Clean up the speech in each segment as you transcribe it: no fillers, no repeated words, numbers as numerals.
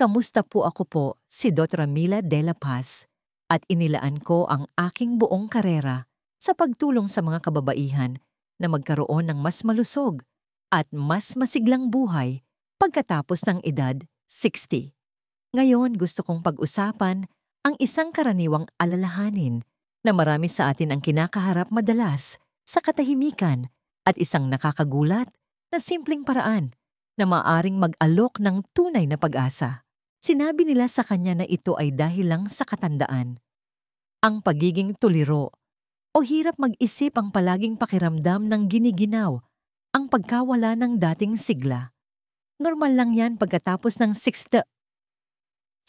kamusta po ako po si Dr. Mila de la Paz at inilaan ko ang aking buong karera sa pagtulong sa mga kababaihan na magkaroon ng mas malusog at mas masiglang buhay pagkatapos ng edad 60. Ngayon gusto kong pag-usapan ang isang karaniwang alalahanin na marami sa atin ang kinakaharap madalas sa katahimikan at isang nakakagulat na simpleng paraan na maaring mag-alok ng tunay na pag-asa. Sinabi nila sa kanya na ito ay dahil lang sa katandaan. Ang pagiging tuliro o hirap mag-isip ang palaging pakiramdam ng giniginaw, ang pagkawala ng dating sigla. Normal lang yan pagkatapos ng 60.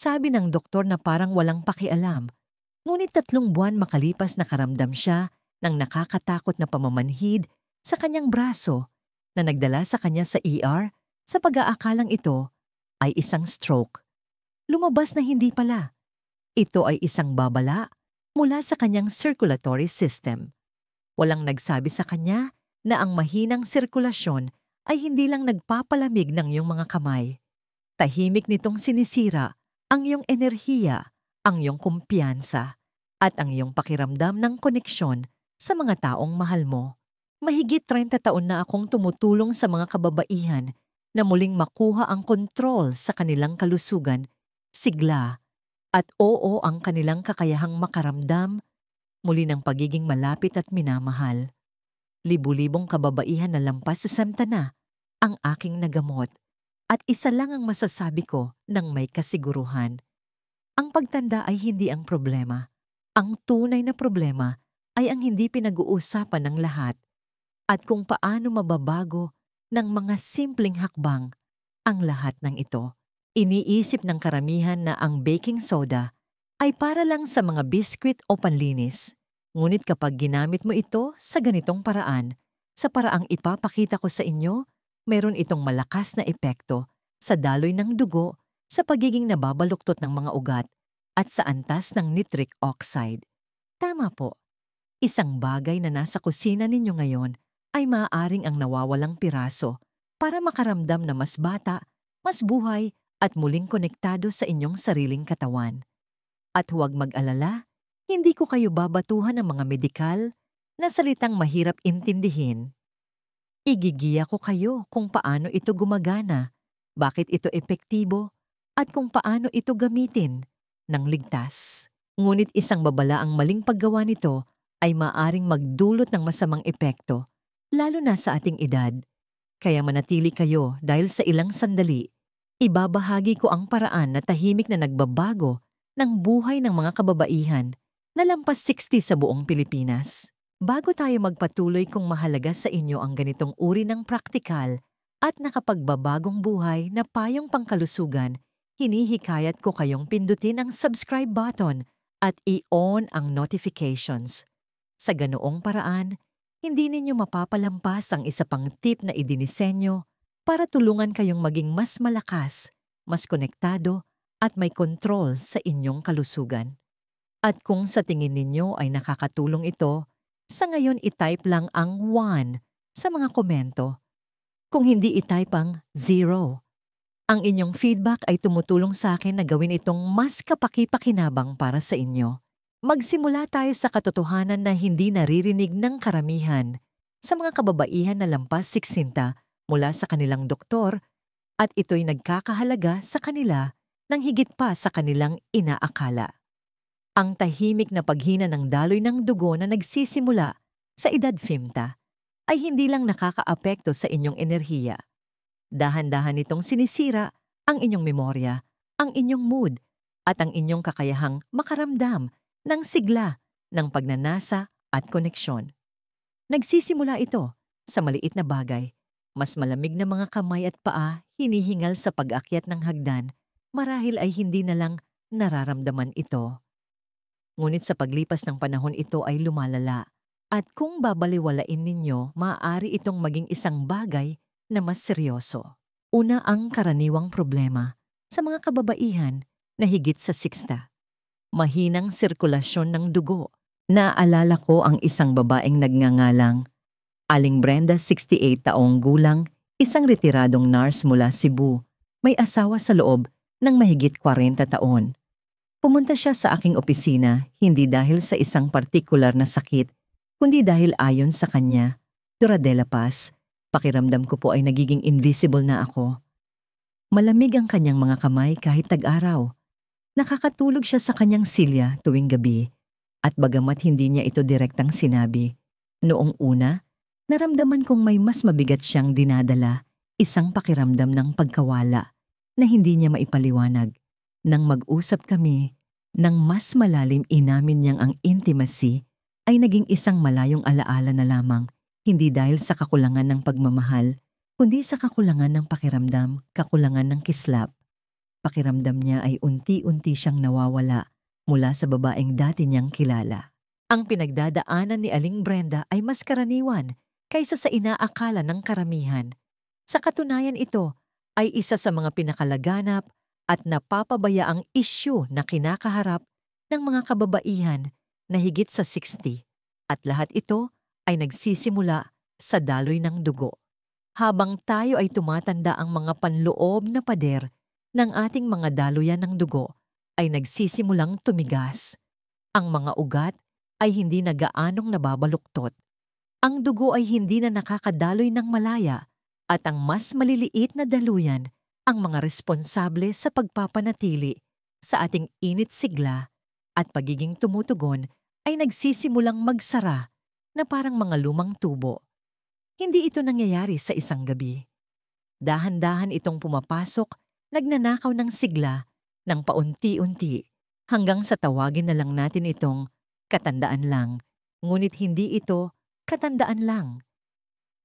Sabi ng doktor na parang walang pakialam, ngunit 3 buwan makalipas nakaramdam siya ng nakakatakot na pamamanhid sa kanyang braso na nagdala sa kanya sa ER sa pag-aakalang ito ay isang stroke. Lumabas na hindi pala. Ito ay isang babala mula sa kanyang circulatory system. Walang nagsabi sa kanya na ang mahinang sirkulasyon ay hindi lang nagpapalamig ng iyong mga kamay. Tahimik nitong sinisira ang iyong enerhiya, ang iyong kumpiyansa, at ang iyong pakiramdam ng koneksyon sa mga taong mahal mo. Mahigit 30 taon na akong tumutulong sa mga kababaihan na muling makuha ang kontrol sa kanilang kalusugan, sigla, at oo ang kanilang kakayahang makaramdam muli ng pagiging malapit at minamahal. Libu-libong kababaihan na lampas sa samta na ang aking nagamot at isa lang ang masasabi ko ng may kasiguruhan. Ang pagtanda ay hindi ang problema. Ang tunay na problema ay ang hindi pinag-uusapan ng lahat at kung paano mababago ng mga simpleng hakbang ang lahat ng ito. Iniisip ng karamihan na ang baking soda ay para lang sa mga biskwit o panlinis. Ngunit kapag ginamit mo ito sa ganitong paraan, sa paraang ipapakita ko sa inyo, meron itong malakas na epekto sa daloy ng dugo, sa pagiging nababaluktot ng mga ugat, at sa antas ng nitric oxide. Tama po, isang bagay na nasa kusina ninyo ngayon ay maaaring ang nawawalang piraso para makaramdam na mas bata, mas buhay, at muling konektado sa inyong sariling katawan. At huwag mag-alala, hindi ko kayo babatuhan ng mga medikal na salitang mahirap intindihin. Igigiya ko kayo kung paano ito gumagana, bakit ito epektibo, at kung paano ito gamitin ng ligtas. Ngunit isang babala ang maling paggawa nito ay maaring magdulot ng masamang epekto, lalo na sa ating edad. Kaya manatili kayo dahil sa ilang sandali, ibabahagi ko ang paraan na tahimik na nagbabago ng buhay ng mga kababaihan na lampas 60 sa buong Pilipinas. Bago tayo magpatuloy kung mahalaga sa inyo ang ganitong uri ng praktikal at nakapagbabagong buhay na payong pangkalusugan, hinihikayat ko kayong pindutin ang subscribe button at i-on ang notifications. Sa ganoong paraan, hindi ninyo mapapalampas ang isa pang tip na idinisenyo para tulungan kayong maging mas malakas, mas konektado, at may kontrol sa inyong kalusugan. At kung sa tingin ninyo ay nakakatulong ito, sa ngayon i-type lang ang 1 sa mga komento. Kung hindi i-type ang 0. Ang inyong feedback ay tumutulong sa akin na gawin itong mas kapaki-pakinabang para sa inyo. Magsimula tayo sa katotohanan na hindi naririnig ng karamihan sa mga kababaihan na lampas 60 mula sa kanilang doktor at ito'y nagkakahalaga sa kanila ng higit pa sa kanilang inaakala. Ang tahimik na paghina ng daloy ng dugo na nagsisimula sa edad 50 ay hindi lang nakakaapekto sa inyong enerhiya. Dahan-dahan nitong sinisira ang inyong memorya, ang inyong mood, at ang inyong kakayahang makaramdam ng sigla, ng pagnanasa at koneksyon. Nagsisimula ito sa maliit na bagay. Mas malamig na mga kamay at paa hinihingal sa pag-akyat ng hagdan, marahil ay hindi na lang nararamdaman ito. Ngunit sa paglipas ng panahon ito ay lumalala, at kung babaliwalain ninyo, maaari itong maging isang bagay na mas seryoso. Una, ang karaniwang problema sa mga kababaihan na higit sa 60. Mahinang sirkulasyon ng dugo. Naalala ko ang isang babaeng nagngangalang Aling Brenda, 68 taong gulang, isang retiradong nurse mula Cebu. May asawa sa loob ng mahigit 40 taon. Pumunta siya sa aking opisina hindi dahil sa isang partikular na sakit, kundi dahil ayon sa kanya, Dora de la Paz, pakiramdam ko po ay nagiging invisible na ako. Malamig ang kanyang mga kamay kahit tag-araw. Nakakatulog siya sa kanyang silya tuwing gabi. At bagamat hindi niya ito direktang sinabi, noong una, naramdaman kong may mas mabigat siyang dinadala, isang pakiramdam ng pagkawala na hindi niya maipaliwanag. Nang mag-usap kami, nang mas malalim inamin niyang ang intimacy, ay naging isang malayong alaala na lamang, hindi dahil sa kakulangan ng pagmamahal, kundi sa kakulangan ng pakiramdam, kakulangan ng kislap. Pakiramdam niya ay unti-unti siyang nawawala mula sa babaeng dati niyang kilala. Ang pinagdadaanan ni Aling Brenda ay mas karaniwan kaysa sa inaakala ng karamihan. Sa katunayan ito ay isa sa mga pinakalaganap at napapabayaang isyu na kinakaharap ng mga kababaihan na higit sa 60 at lahat ito ay nagsisimula sa daloy ng dugo. Habang tayo ay tumatanda, ang mga panloob na pader ng ating mga daluyan ng dugo ay nagsisimulang tumigas. Ang mga ugat ay hindi na gaanong nababaluktot. Ang dugo ay hindi na nakakadaloy ng malaya at ang mas maliliit na daluyan ang mga responsable sa pagpapanatili sa ating init sigla at pagiging tumutugon ay nagsisimulang magsara na parang mga lumang tubo. Hindi ito nangyayari sa isang gabi. Dahan-dahan itong pumapasok, nagnanakaw ng sigla ng paunti-unti hanggang sa tawagin na lang natin itong katandaan lang. Ngunit hindi ito katandaan lang.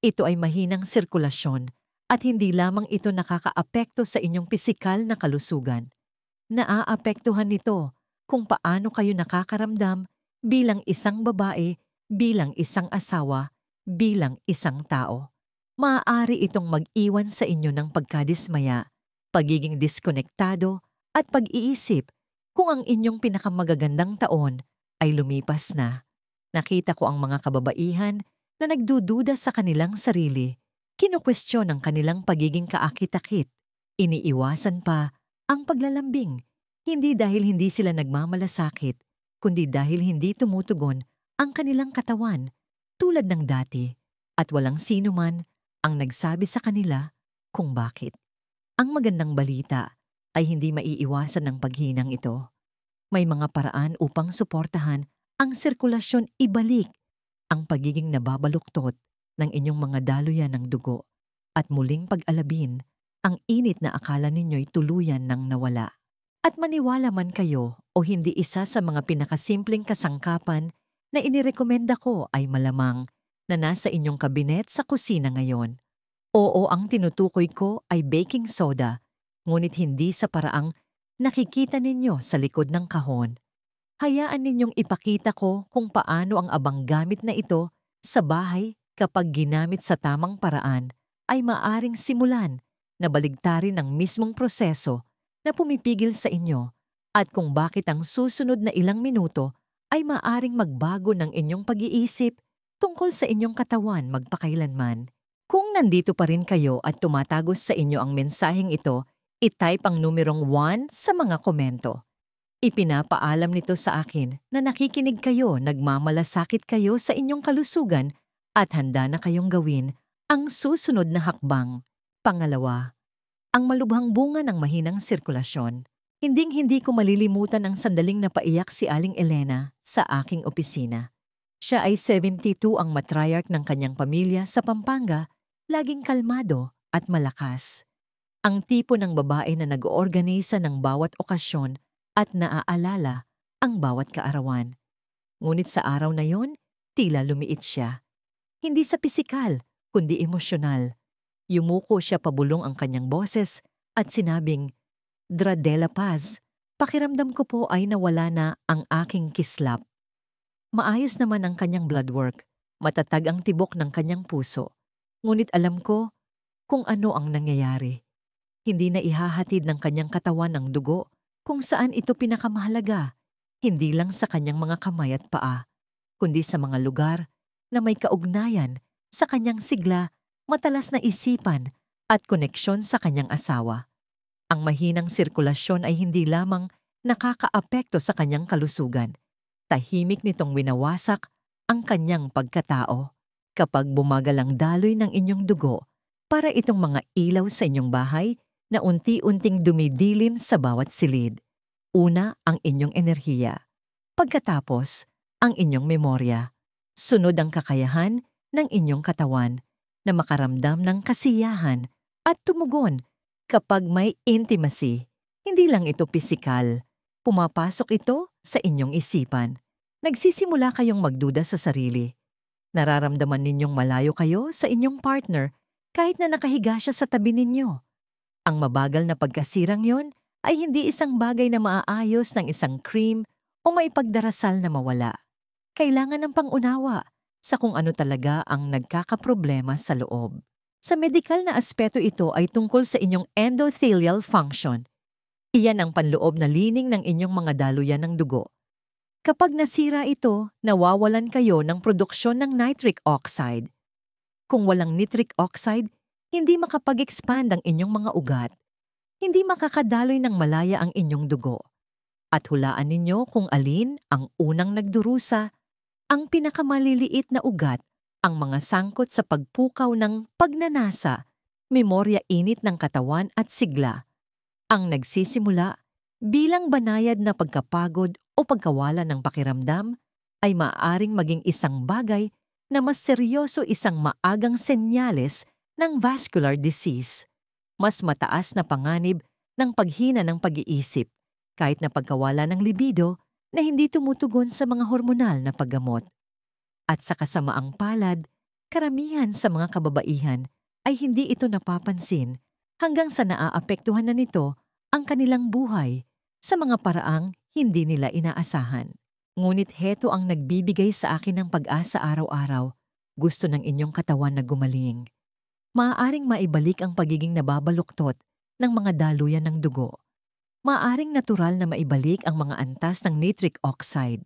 Ito ay mahinang sirkulasyon at hindi lamang ito nakakaapekto sa inyong pisikal na kalusugan. Naaapektuhan nito kung paano kayo nakakaramdam bilang isang babae, bilang isang asawa, bilang isang tao. Maaari itong mag-iwan sa inyo ng pagkadismaya, pagiging diskonektado, at pag-iisip kung ang inyong pinakamagagandang taon ay lumipas na. Nakita ko ang mga kababaihan na nagdududa sa kanilang sarili, kinukwestiyon ang kanilang pagiging kaakit-akit, iniiwasan pa ang paglalambing, hindi dahil hindi sila nagmamalasakit, kundi dahil hindi tumutugon ang kanilang katawan tulad ng dati at walang sino man ang nagsabi sa kanila kung bakit. Ang magandang balita ay hindi maiiwasan ng paghinang ito. May mga paraan upang suportahan ang sirkulasyon, ibalik ang pagiging nababaluktot ng inyong mga daluyan ng dugo at muling pag-alabin ang init na akala ninyo'y tuluyan ng nawala. At maniwala man kayo o hindi, isa sa mga pinakasimpleng kasangkapan na inirekomenda ko ay malamang na nasa inyong kabinet sa kusina ngayon. Oo, ang tinutukoy ko ay baking soda, ngunit hindi sa paraang nakikita ninyo sa likod ng kahon. Hayaan ninyong ipakita ko kung paano ang abang gamit na ito sa bahay kapag ginamit sa tamang paraan ay maaring simulan na baligtarin ang mismong proseso na pumipigil sa inyo at kung bakit ang susunod na ilang minuto ay maaring magbago ng inyong pag-iisip tungkol sa inyong katawan magpakailanman. Kung nandito pa rin kayo at tumatagos sa inyo ang mensaheng ito, i-type ang numerong 1 sa mga komento. Ipinapaalam nito sa akin na nakikinig kayo, nagmamalasakit kayo sa inyong kalusugan at handa na kayong gawin ang susunod na hakbang. Pangalawa, ang malubhang bunga ng mahinang sirkulasyon. Hinding-hindi ko malilimutan ang sandaling napaiyak si Aling Elena sa aking opisina. Siya ay 72, ang matriarch ng kanyang pamilya sa Pampanga, laging kalmado at malakas. Ang tipo ng babae na nag-oorganisa ng bawat okasyon at naaalala ang bawat kaarawan. Ngunit sa araw na yon, tila lumiit siya. Hindi sa pisikal, kundi emosyonal. Yumuko siya pabulong ang kanyang boses at sinabing, "Dora de la Paz, pakiramdam ko po ay nawala na ang aking kislap." Maayos naman ang kanyang blood work, matatag ang tibok ng kanyang puso. Ngunit alam ko kung ano ang nangyayari. Hindi na ihahatid ng kanyang katawan ng dugo kung saan ito pinakamahalaga, hindi lang sa kanyang mga kamay at paa, kundi sa mga lugar na may kaugnayan sa kanyang sigla, matalas na isipan at koneksyon sa kanyang asawa. Ang mahinang sirkulasyon ay hindi lamang nakakaapekto sa kanyang kalusugan, tahimik nitong winawasak ang kanyang pagkatao. Kapag bumagal ang daloy ng inyong dugo, para itong mga ilaw sa inyong bahay na unti-unting dumidilim sa bawat silid. Una, ang inyong enerhiya. Pagkatapos, ang inyong memorya. Sunod ang kakayahan ng inyong katawan na makaramdam ng kasiyahan at tumugon kapag may intimacy. Hindi lang ito pisikal. Pumapasok ito sa inyong isipan. Nagsisimula kayong magduda sa sarili. Nararamdaman ninyong malayo kayo sa inyong partner kahit na nakahiga siya sa tabi ninyo. Ang mabagal na pagkasirang yon ay hindi isang bagay na maaayos ng isang cream o maipagdarasal na mawala. Kailangan ng pangunawa sa kung ano talaga ang nagkakaproblema sa loob. Sa medikal na aspeto ito ay tungkol sa inyong endothelial function. Iyan ang panloob na lining ng inyong mga daluyan ng dugo. Kapag nasira ito, nawawalan kayo ng produksyon ng nitric oxide. Kung walang nitric oxide, hindi makapag-expand ang inyong mga ugat. Hindi makakadaloy ng malaya ang inyong dugo. At hulaan ninyo kung alin ang unang nagdurusa, ang pinakamaliliit na ugat, ang mga sangkot sa pagpukaw ng pagnanasa, memorya init ng katawan at sigla. Ang nagsisimula bilang banayad na pagkapagod o pagkawala ng pakiramdam ay maaaring maging isang bagay na mas seryoso, isang maagang senyales ng vascular disease. Mas mataas na panganib ng paghina ng pag-iisip, kahit na pagkawala ng libido na hindi tumutugon sa mga hormonal na paggamot. At sa kasamaang palad, karamihan sa mga kababaihan ay hindi ito napapansin hanggang sa naaapektuhan na nito ang kanilang buhay sa mga paraang hindi nila inaasahan. Ngunit heto ang nagbibigay sa akin ng pag-asa araw-araw. Gusto ng inyong katawan na gumaling. Maaaring maibalik ang pagiging nababaluktot ng mga daluyan ng dugo. Maaaring natural na maibalik ang mga antas ng nitric oxide.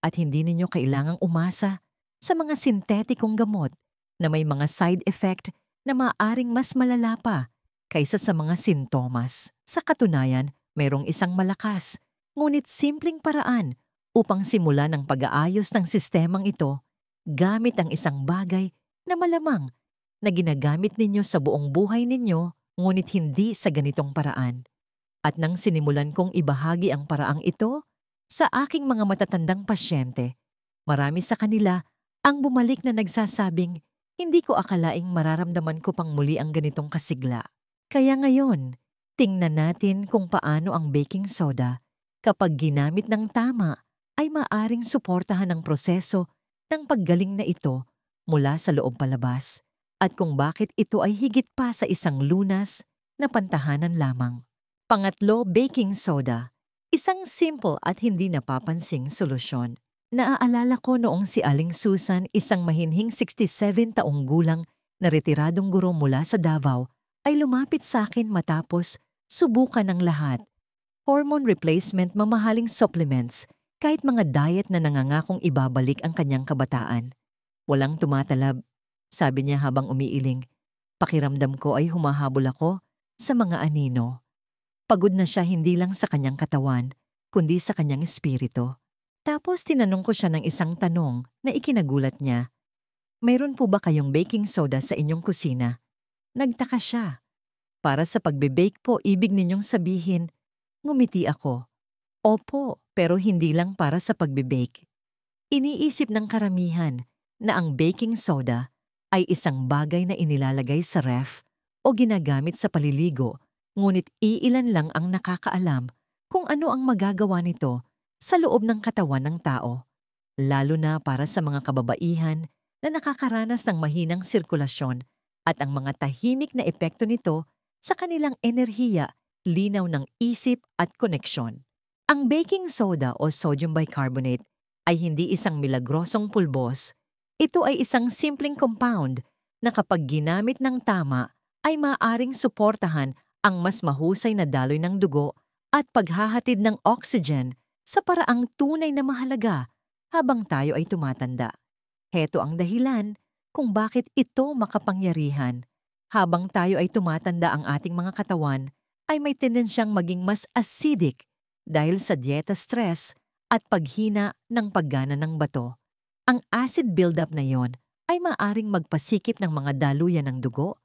At hindi ninyo kailangang umasa sa mga sintetikong gamot na may mga side effect na maaaring mas malala pa kaysa sa mga sintomas. Sa katunayan, mayroong isang malakas, ngunit simpleng paraan upang simulan ang pag-aayos ng sistemang ito gamit ang isang bagay na malamang na ginagamit ninyo sa buong buhay ninyo ngunit hindi sa ganitong paraan. At nang sinimulan kong ibahagi ang paraang ito sa aking mga matatandang pasyente, marami sa kanila ang bumalik na nagsasabing, hindi ko akalaing mararamdaman ko pang muli ang ganitong kasigla. Kaya ngayon, tingnan natin kung paano ang baking soda, kapag ginamit ng tama, ay maaring suportahan ang proseso ng paggaling na ito mula sa loob palabas, at kung bakit ito ay higit pa sa isang lunas na pantahanan lamang. Pangatlo, baking soda. Isang simple at hindi napapansing solusyon. Naaalala ko noong si Aling Susan, isang mahinhing 67 taong gulang na retiradong guro mula sa Davao, ay lumapit sa akin matapos subukan ng lahat. Hormone replacement, mamahaling supplements, kahit mga diet na nangangakong ibabalik ang kanyang kabataan. Walang tumatalab, sabi niya habang umiiling. Pakiramdam ko ay humahabol ako sa mga anino. Pagod na siya hindi lang sa kanyang katawan, kundi sa kanyang espiritu. Tapos tinanong ko siya ng isang tanong na ikinagulat niya. Mayroon po ba kayong baking soda sa inyong kusina? Nagtaka siya. Para sa pagbe-bake po, ibig ninyong sabihin. Ngumiti ako. Opo, pero hindi lang para sa pagbe-bake. Iniisip ng karamihan na ang baking soda ay isang bagay na inilalagay sa ref o ginagamit sa paliligo, ngunit iilan lang ang nakakaalam kung ano ang magagawa nito sa loob ng katawan ng tao, lalo na para sa mga kababaihan na nakakaranas ng mahinang sirkulasyon at ang mga tahimik na epekto nito sa kanilang enerhiya, linaw ng isip at koneksyon. Ang baking soda o sodium bicarbonate ay hindi isang milagrosong pulbos. Ito ay isang simpleng compound na kapag ginamit ng tama ay maaaring suportahan ang mas mahusay na daloy ng dugo at paghahatid ng oxygen sa paraang tunay na mahalaga habang tayo ay tumatanda. Heto ang dahilan kung bakit ito makapangyarihan. Habang tayo ay tumatanda, ang ating mga katawan ay may tendensyang maging mas acidic dahil sa dieta stress at paghina ng paggana ng bato. Ang acid buildup na yon ay maaring magpasikip ng mga daluyan ng dugo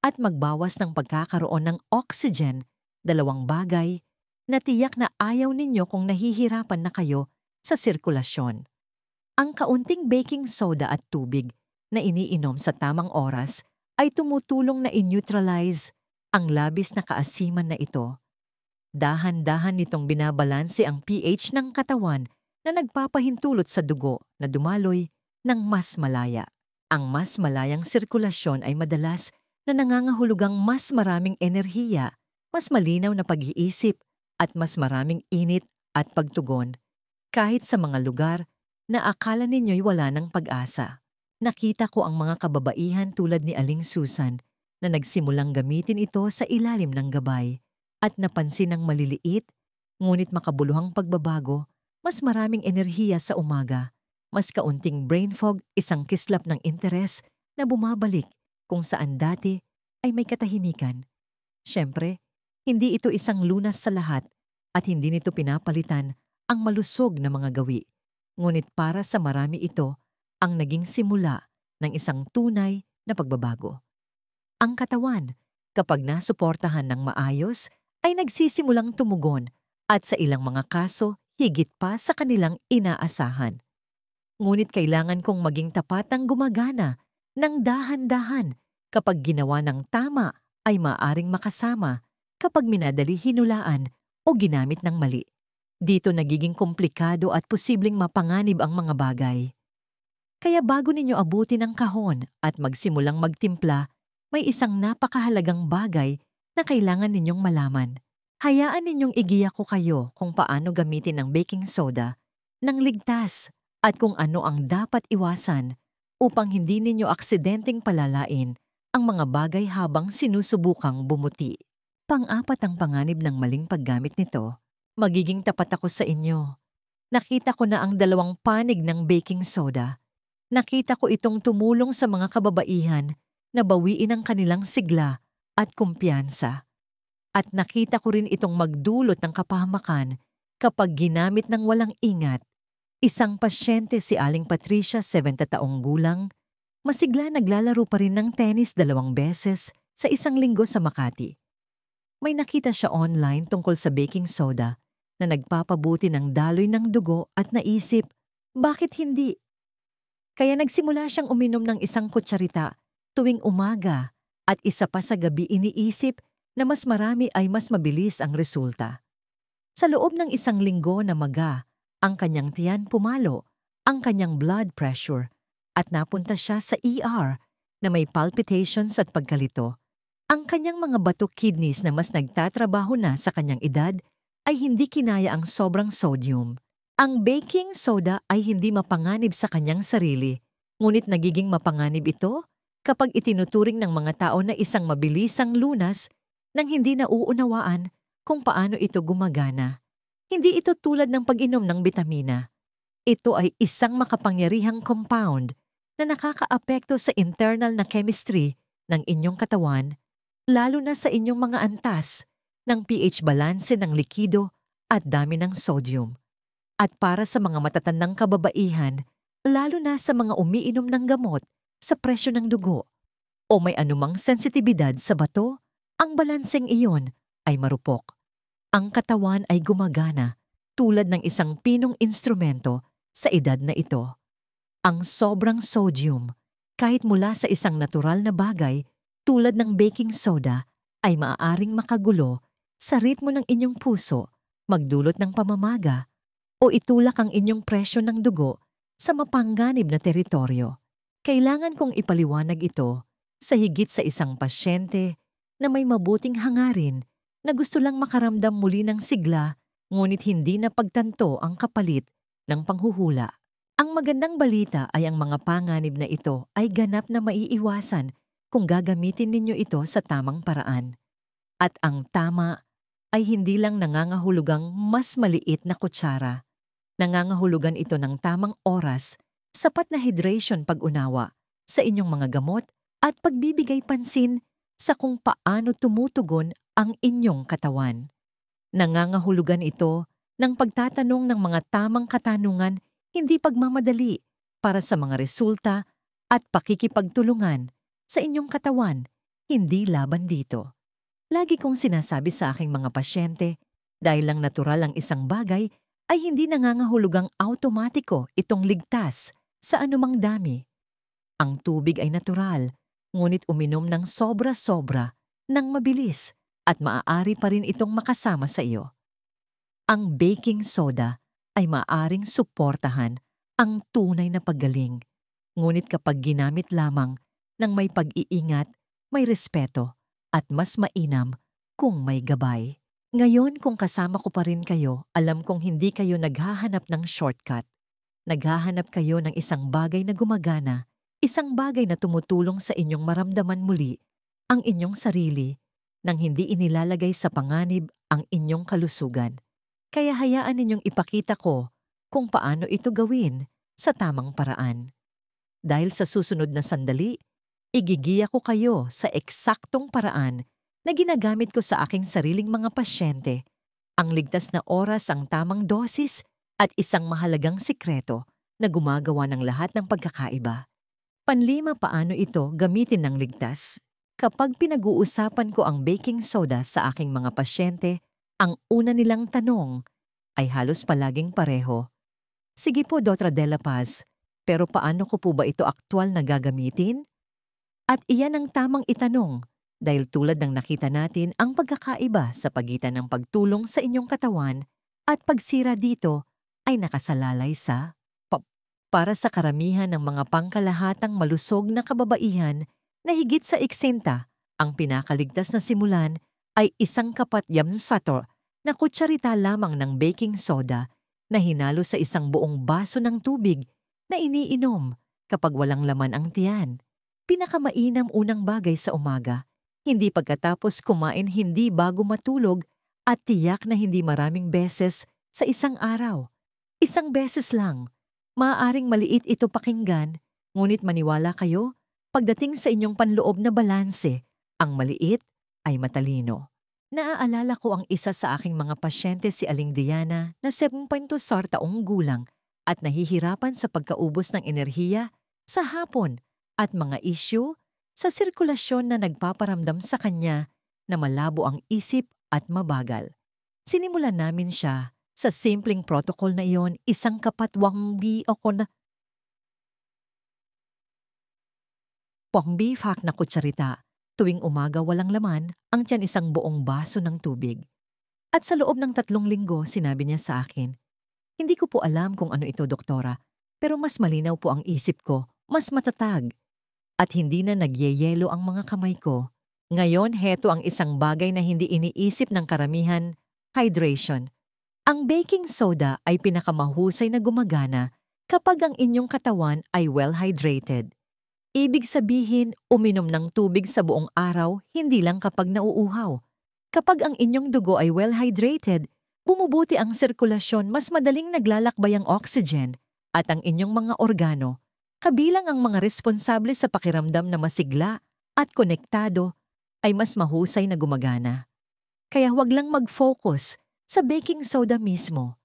at magbawas ng pagkakaroon ng oxygen, dalawang bagay na tiyak na ayaw ninyo kung nahihirapan na kayo sa sirkulasyon. Ang kaunting baking soda at tubig na iniinom sa tamang oras ay tumutulong na i-neutralize ang labis na kaasiman na ito. Dahan-dahan nitong binabalanse ang pH ng katawan na nagpapahintulot sa dugo na dumaloy ng mas malaya. Ang mas malayang sirkulasyon ay madalas na nangangahulugang mas maraming enerhiya, mas malinaw na pag-iisip at mas maraming init at pagtugon kahit sa mga lugar na akala ninyo'y wala ng pag-asa. Nakita ko ang mga kababaihan tulad ni Aling Susan na nagsimulang gamitin ito sa ilalim ng gabay at napansin ng maliliit, ngunit makabuluhang pagbabago, mas maraming enerhiya sa umaga, mas kaunting brain fog, isang kislap ng interes na bumabalik kung saan dati ay may katahimikan. Siyempre, hindi ito isang lunas sa lahat at hindi nito pinapalitan ang malusog na mga gawi. Ngunit para sa marami ito ang naging simula ng isang tunay na pagbabago. Ang katawan, kapag nasuportahan ng maayos, ay nagsisimulang tumugon at sa ilang mga kaso, higit pa sa kanilang inaasahan. Ngunit kailangan kong maging tapat ang gumagana ng dahan-dahan kapag ginawa ng tama ay maaring makasama kapag minadali hinulaan o ginamit ng mali. Dito nagiging komplikado at posibleng mapanganib ang mga bagay. Kaya bago ninyo abutin ang kahon at magsimulang magtimpla, may isang napakahalagang bagay na kailangan ninyong malaman. Hayaan ninyong igiya ko kayo kung paano gamitin ang baking soda ng ligtas at kung ano ang dapat iwasan upang hindi ninyo aksidenteng palalain ang mga bagay habang sinusubukang bumuti. Pang-apat ang panganib ng maling paggamit nito. Magiging tapat ako sa inyo. Nakita ko na ang dalawang panig ng baking soda. Nakita ko itong tumulong sa mga kababaihan na bawiin ang kanilang sigla at kumpiyansa. At nakita ko rin itong magdulot ng kapahamakan kapag ginamit ng walang ingat. Isang pasyente si Aling Patricia, 70 taong gulang, masigla naglalaro pa rin ng tennis 2 beses sa isang linggo sa Makati. May nakita siya online tungkol sa baking soda na nagpapabuti ng daloy ng dugo at naisip, bakit hindi? Kaya nagsimula siyang uminom ng 1 kutsarita tuwing umaga at isa pa sa gabi iniisip na mas marami ay mas mabilis ang resulta. Sa loob ng 1 linggo na maga, ang kanyang tiyan pumalo, ang kanyang blood pressure, at napunta siya sa ER na may palpitations at pagkalito. Ang kanyang mga bato kidneys na mas nagtatrabaho na sa kanyang edad ay hindi kinaya ang sobrang sodium. Ang baking soda ay hindi mapanganib sa kanyang sarili, ngunit nagiging mapanganib ito kapag itinuturing ng mga tao na isang mabilisang lunas nang hindi nauunawaan kung paano ito gumagana. Hindi ito tulad ng pag-inom ng bitamina. Ito ay isang makapangyarihang compound na nakakaapekto sa internal na chemistry ng inyong katawan, lalo na sa inyong mga antas, ng pH balanse ng likido at dami ng sodium. At para sa mga matatandang kababaihan, lalo na sa mga umiinom ng gamot sa presyo ng dugo o may anumang sensitibidad sa bato, ang balanseng iyon ay marupok. Ang katawan ay gumagana tulad ng isang pinong instrumento sa edad na ito. Ang sobrang sodium, kahit mula sa isang natural na bagay tulad ng baking soda, ay maaaring makagulo sa ritmo ng inyong puso, magdulot ng pamamaga, o itulak ang inyong presyo ng dugo sa mapanganib na teritoryo. Kailangan kong ipaliwanag ito sa higit sa isang pasyente na may mabuting hangarin na gusto lang makaramdam muli ng sigla, ngunit hindi na pagtanto ang kapalit ng panghuhula. Ang magandang balita ay ang mga panganib na ito ay ganap na maiiwasan kung gagamitin ninyo ito sa tamang paraan. At ang tama ay hindi lang nangangahulugang mas maliit na kutsara. Nangangahulugan ito ng tamang oras, sapat na hydration pag-unawa sa inyong mga gamot at pagbibigay pansin sa kung paano tumutugon ang inyong katawan. Nangangahulugan ito ng pagtatanong ng mga tamang katanungan, hindi pagmamadali, para sa mga resulta at pakikipagtulungan sa inyong katawan, hindi laban dito. Lagi kong sinasabi sa aking mga pasyente, dahil lang natural ang isang bagay, ay hindi nangangahulugang automatiko itong ligtas sa anumang dami. Ang tubig ay natural, ngunit uminom ng sobra-sobra, ng mabilis, at maaari pa rin itong makasama sa iyo. Ang baking soda ay maaaring suportahan ang tunay na paggaling, ngunit kapag ginamit lamang ng may pag-iingat, may respeto, at mas mainam kung may gabay. Ngayon kung kasama ko pa rin kayo, alam kong hindi kayo naghahanap ng shortcut. Naghahanap kayo ng isang bagay na gumagana, isang bagay na tumutulong sa inyong maramdaman muli ang inyong sarili nang hindi inilalagay sa panganib ang inyong kalusugan. Kaya hayaan ninyong ipakita ko kung paano ito gawin sa tamang paraan. Dahil sa susunod na sandali, igigiya ko kayo sa eksaktong paraan na ginagamit ko sa aking sariling mga pasyente, ang ligtas na oras, ang tamang dosis, at isang mahalagang sikreto na gumagawa ng lahat ng pagkakaiba. Panlima, paano ito gamitin ng ligtas? Kapag pinag-uusapan ko ang baking soda sa aking mga pasyente, ang una nilang tanong ay halos palaging pareho. Sige po, Dr. De La Paz, pero paano ko po ba ito aktwal na gagamitin? At iyan ang tamang itanong dahil tulad ng nakita natin ang pagkakaiba sa pagitan ng pagtulong sa inyong katawan at pagsira dito ay nakasalalay sa para sa karamihan ng mga pangkalahatang malusog na kababaihan na higit sa 60, ang pinakaligtas na simulan ay isang kapatyam-sator na kutsarita lamang ng baking soda na hinalo sa isang buong baso ng tubig na iniinom kapag walang laman ang tiyan. Pinakamainam unang bagay sa umaga, hindi pagkatapos kumain, hindi bago matulog, at tiyak na hindi maraming beses sa isang araw. Isang beses lang. Maaaring maliit ito pakinggan, ngunit maniwala kayo, pagdating sa inyong panloob na balanse, ang maliit ay matalino. Naaalala ko ang isa sa aking mga pasyente, si Aling Diana, na 74 taong gulang at nahihirapan sa pagkaubos ng enerhiya sa hapon at mga isyu sa sirkulasyon na nagpaparamdam sa kanya na malabo ang isip at mabagal. Sinimulan namin siya sa simpleng protocol na iyon, isang kapatwang beef hack na kutsarita. Tuwing umaga walang laman, ang tiyan isang buong baso ng tubig. At sa loob ng 3 linggo, sinabi niya sa akin, "Hindi ko po alam kung ano ito, doktora, pero mas malinaw po ang isip ko, mas matatag. At hindi na nagyeyelo ang mga kamay ko. Ngayon, heto ang isang bagay na hindi iniisip ng karamihan, hydration. Ang baking soda ay pinakamahusay na gumagana kapag ang inyong katawan ay well-hydrated. Ibig sabihin, uminom ng tubig sa buong araw, hindi lang kapag nauuhaw. Kapag ang inyong dugo ay well-hydrated, bumubuti ang sirkulasyon, mas madaling naglalakbay ang oxygen, at ang inyong mga organo, kabilang ang mga responsable sa pakiramdam na masigla at konektado, ay mas mahusay na gumagana. Kaya huwag lang mag-focus sa baking soda mismo.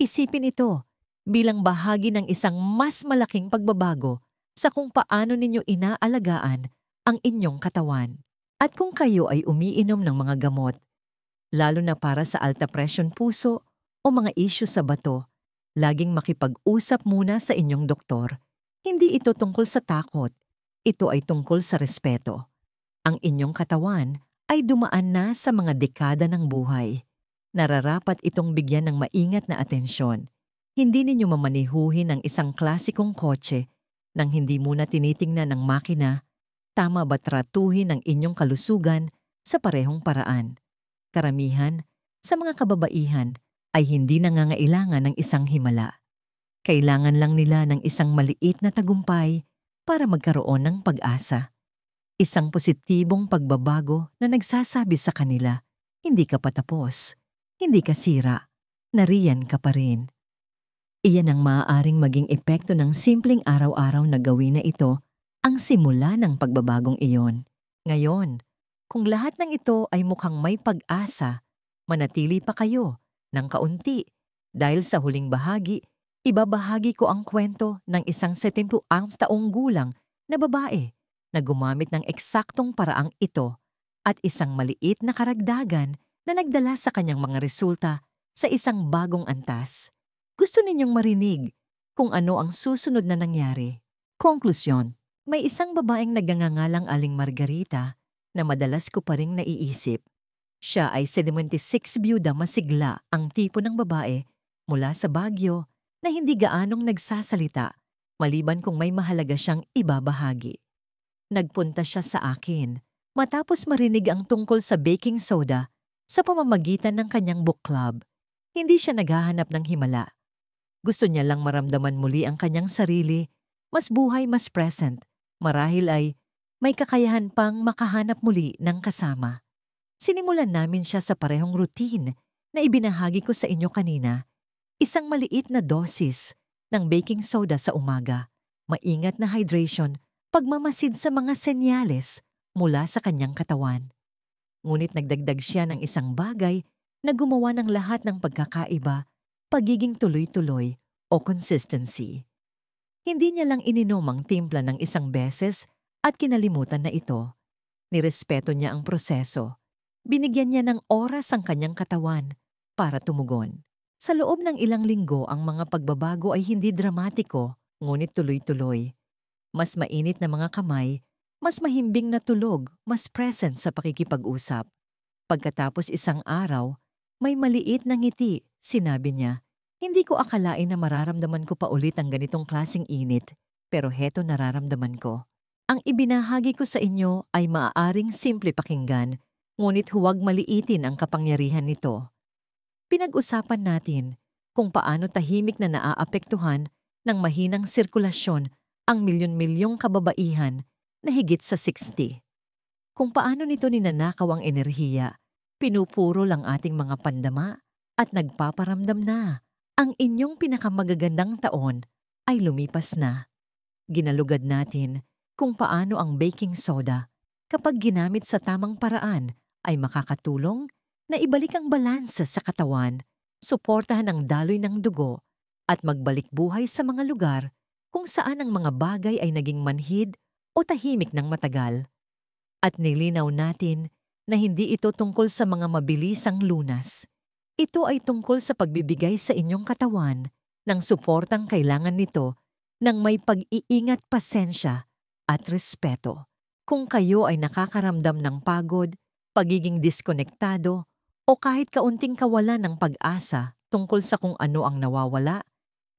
Isipin ito bilang bahagi ng isang mas malaking pagbabago sa kung paano ninyo inaalagaan ang inyong katawan. At kung kayo ay umiinom ng mga gamot, lalo na para sa alta presyon puso o mga issue sa bato, laging makipag-usap muna sa inyong doktor. Hindi ito tungkol sa takot, ito ay tungkol sa respeto. Ang inyong katawan ay dumaan na sa mga dekada ng buhay. Nararapat itong bigyan ng maingat na atensyon. Hindi ninyo mamanihuhin ang isang klasikong kotse nang hindi muna tinitingnan ng makina. Tama ba tratuhin ang inyong kalusugan sa parehong paraan? Karamihan sa mga kababaihan ay hindi nangangailangan ng isang himala. Kailangan lang nila ng isang maliit na tagumpay para magkaroon ng pag-asa. Isang positibong pagbabago na nagsasabi sa kanila, hindi ka patapos. Hindi ka sira, nariyan ka pa rin. Iyan ang maaaring maging epekto ng simpleng araw-araw na gawin na ito, ang simula ng pagbabagong iyon. Ngayon, Kung lahat ng ito ay mukhang may pag-asa, manatili pa kayo ng kaunti dahil sa huling bahagi, ibabahagi ko ang kwento ng isang 70 taong gulang na babae na gumamit ng eksaktong paraang ito at isang maliit na karagdagan na nagdala sa kanyang mga resulta sa isang bagong antas. Gusto ninyong marinig kung ano ang susunod na nangyari. Konklusyon, may isang babaeng nagngangalang Aling Margarita na madalas ko pa ring naiisip. Siya ay 76 byuda masigla ang tipo ng babae mula sa Baguio na hindi gaanong nagsasalita maliban kung may mahalaga siyang ibabahagi. Nagpunta siya sa akin matapos marinig ang tungkol sa baking soda sa pamamagitan ng kanyang book club. Hindi siya naghahanap ng himala. Gusto niya lang maramdaman muli ang kanyang sarili, mas buhay, mas present. Marahil ay may kakayahan pang makahanap muli ng kasama. Sinimulan namin siya sa parehong routine na ibinahagi ko sa inyo kanina. Isang maliit na dosis ng baking soda sa umaga, maingat na hydration, pagmamasid sa mga senyales mula sa kanyang katawan. Ngunit nagdagdag siya ng isang bagay na gumawa ng lahat ng pagkakaiba, pagiging tuloy-tuloy o consistency. Hindi niya lang ininom ang timpla ng isang beses at kinalimutan na ito. Nirespeto niya ang proseso. Binigyan niya ng oras ang kanyang katawan para tumugon. Sa loob ng ilang linggo ang mga pagbabago ay hindi dramatiko, ngunit tuloy-tuloy. Mas mainit na mga kamay, mas mahimbing na tulog, mas present sa pakikipag-usap. Pagkatapos isang araw, may maliit na ngiti, sinabi niya. Hindi ko akalain na mararamdaman ko pa ulit ang ganitong klaseng init, pero heto nararamdaman ko. Ang ibinahagi ko sa inyo ay maaaring simple pakinggan, ngunit huwag maliitin ang kapangyarihan nito. Pinag-usapan natin kung paano tahimik na naaapektuhan ng mahinang sirkulasyon ang milyon-milyong kababaihan na higit sa 60. Kung paano nito ninanakaw ang enerhiya, pinupuro lang ating mga pandama at nagpaparamdam na ang inyong pinakamagagandang taon ay lumipas na. Ginalugad natin kung paano ang baking soda, kapag ginamit sa tamang paraan, ay makakatulong na ibalik ang balansa sa katawan, suportahan ang daloy ng dugo, at magbalik buhay sa mga lugar kung saan ang mga bagay ay naging manhid o tahimik ng matagal. At nilinaw natin na hindi ito tungkol sa mga mabilisang lunas. Ito ay tungkol sa pagbibigay sa inyong katawan ng suportang kailangan nito ng may pag-iingat, pasensya at respeto. Kung kayo ay nakakaramdam ng pagod, pagiging diskonektado o kahit kaunting kawalan ng pag-asa tungkol sa kung ano ang nawawala,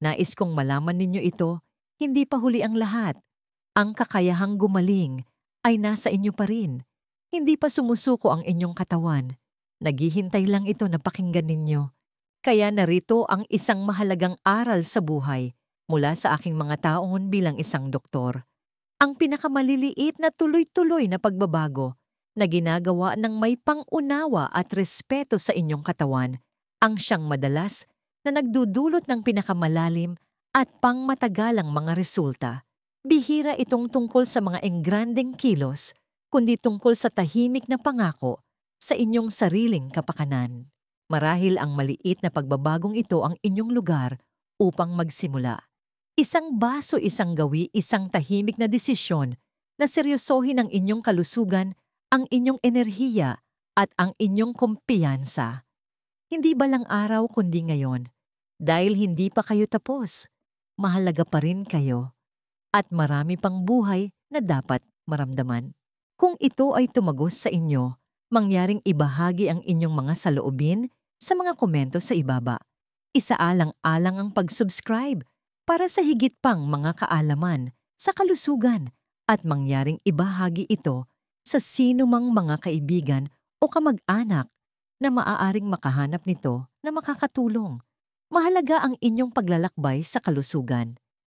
nais kong malaman ninyo ito, hindi pa huli ang lahat. Ang kakayahang gumaling ay nasa inyo pa rin. Hindi pa sumusuko ang inyong katawan. Naghihintay lang ito na pakinggan ninyo. Kaya narito ang isang mahalagang aral sa buhay mula sa aking mga taon bilang isang doktor. Ang pinakamaliliit na tuloy-tuloy na pagbabago na ginagawa ng may pangunawa at respeto sa inyong katawan ang siyang madalas na nagdudulot ng pinakamalalim at pangmatagalang mga resulta. Bihira itong tungkol sa mga engrandeng kilos, kundi tungkol sa tahimik na pangako sa inyong sariling kapakanan. Marahil ang maliit na pagbabagong ito ang inyong lugar upang magsimula. Isang baso, isang gawi, isang tahimik na desisyon na seryosohin ang inyong kalusugan, ang inyong enerhiya at ang inyong kumpiyansa. Hindi balang araw kundi ngayon. Dahil hindi pa kayo tapos, mahalaga pa rin kayo. At marami pang buhay na dapat maramdaman. Kung ito ay tumagos sa inyo, mangyaring ibahagi ang inyong mga saloobin sa mga komento sa ibaba. Isaalang-alang ang pag-subscribe para sa higit pang mga kaalaman sa kalusugan at mangyaring ibahagi ito sa sino mang mga kaibigan o kamag-anak na maaaring makahanap nito na makakatulong. Mahalaga ang inyong paglalakbay sa kalusugan.